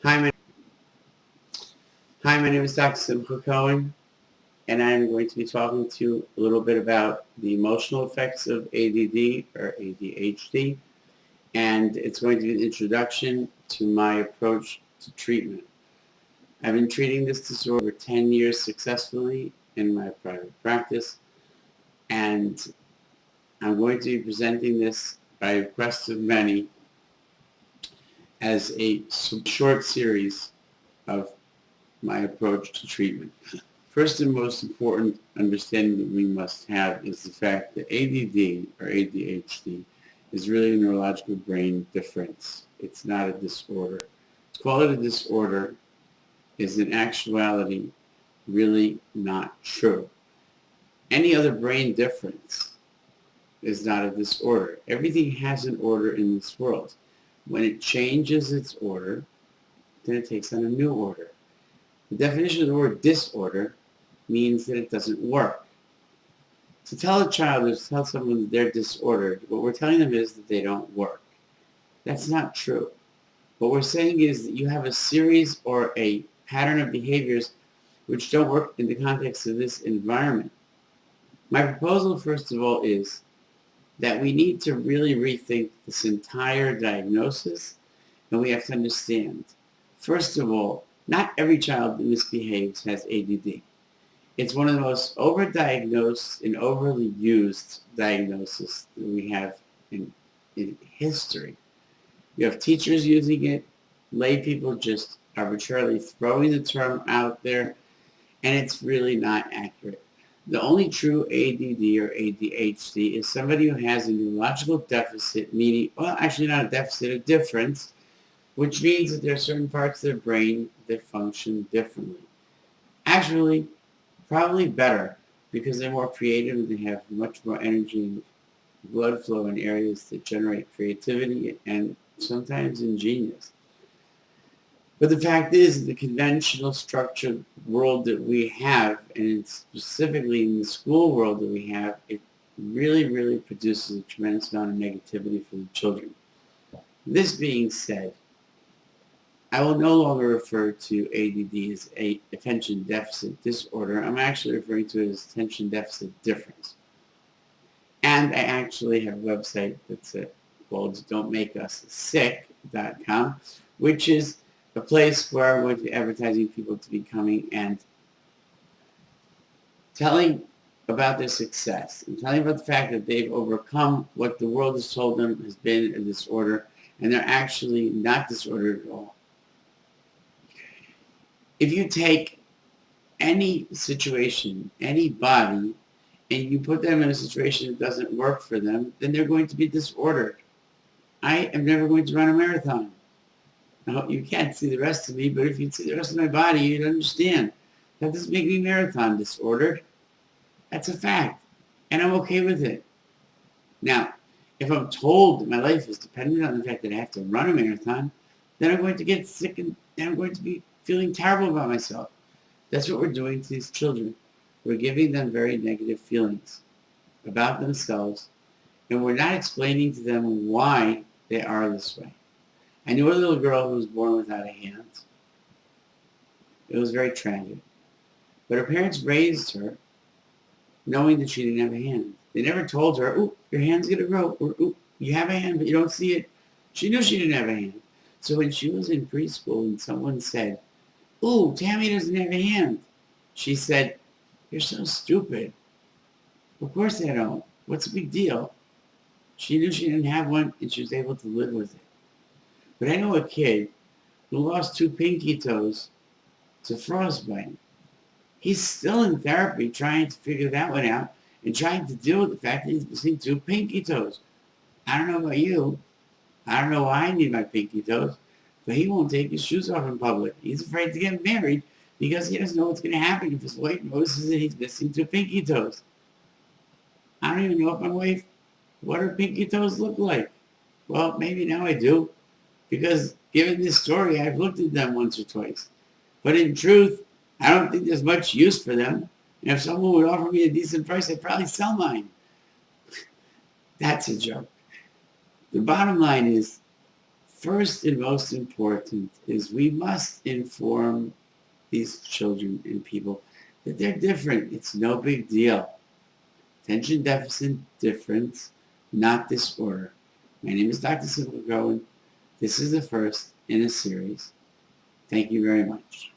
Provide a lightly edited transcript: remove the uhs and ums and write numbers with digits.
Hi, my name is Dr. Simcha Cohen, and I'm going to be talking to you a little bit about the emotional effects of ADD or ADHD, and it's going to be an introduction to my approach to treatment. I've been treating this disorder for 10 years successfully in my private practice, and I'm going to be presenting this by request of many as a short series of my approach to treatment. First and most important understanding that we must have is the fact that ADD or ADHD is really a neurological brain difference. It's not a disorder. To call it a disorder is in actuality really not true. Any other brain difference is not a disorder. Everything has an order in this world. When it changes its order, then it takes on a new order. The definition of the word disorder means that it doesn't work. To tell a child or to tell someone that they're disordered, what we're telling them is that they don't work. That's not true. What we're saying is that you have a series or a pattern of behaviors which don't work in the context of this environment. My proposal, first of all, is that we need to really rethink this entire diagnosis, and we have to understand, first of all, not every child that misbehaves has ADD. It's one of the most overdiagnosed and overly used diagnoses that we have in history. You have teachers using it, lay people just arbitrarily throwing the term out there, and it's really not accurate. The only true ADD or ADHD is somebody who has a neurological deficit, meaning, well, actually not a deficit, a difference, which means that there are certain parts of their brain that function differently. Actually, probably better because they're more creative and they have much more energy and blood flow in areas that generate creativity and sometimes ingenious. But the fact is, the conventional structured world that we have, and specifically in the school world that we have, it really, really produces a tremendous amount of negativity for the children. This being said, I will no longer refer to ADD as attention deficit disorder. I'm actually referring to it as attention deficit difference. And I actually have a website that's called don'tmakeUssick.com, which is a place where I'm going to be advertising people to be coming and telling about their success and telling about the fact that they've overcome what the world has told them has been a disorder, and they're actually not disordered at all. If you take any situation, anybody, and you put them in a situation that doesn't work for them, then they're going to be disordered. I am never going to run a marathon. Now, you can't see the rest of me, but if you'd see the rest of my body, you'd understand. That doesn't make me marathon disordered. That's a fact. And I'm okay with it. Now, if I'm told that my life is dependent on the fact that I have to run a marathon, then I'm going to get sick and I'm going to be feeling terrible about myself. That's what we're doing to these children. We're giving them very negative feelings about themselves, and we're not explaining to them why they are this way. I knew a little girl who was born without a hand. It was very tragic. But her parents raised her knowing that she didn't have a hand. They never told her, "Ooh, your hand's going to grow," or "Ooh, you have a hand, but you don't see it." She knew she didn't have a hand. So when she was in preschool and someone said, "Ooh, Tammy doesn't have a hand," she said, "You're so stupid. Of course I don't. What's the big deal?" She knew she didn't have one, and she was able to live with it. But I know a kid who lost 2 pinky toes to frostbite. He's still in therapy trying to figure that one out and trying to deal with the fact that he's missing 2 pinky toes. I don't know about you. I don't know why I need my pinky toes, but he won't take his shoes off in public. He's afraid to get married because he doesn't know what's going to happen if his wife notices that he's missing 2 pinky toes. I don't even know if my wife, what her pinky toes look like. Well, maybe now I do, because given this story, I've looked at them once or twice. But in truth, I don't think there's much use for them. And if someone would offer me a decent price, I'd probably sell mine. That's a joke. The bottom line is, first and most important is we must inform these children and people that they're different. It's no big deal. Attention deficit difference, not disorder. My name is Dr. Simcha Cohen. This is the first in a series. Thank you very much.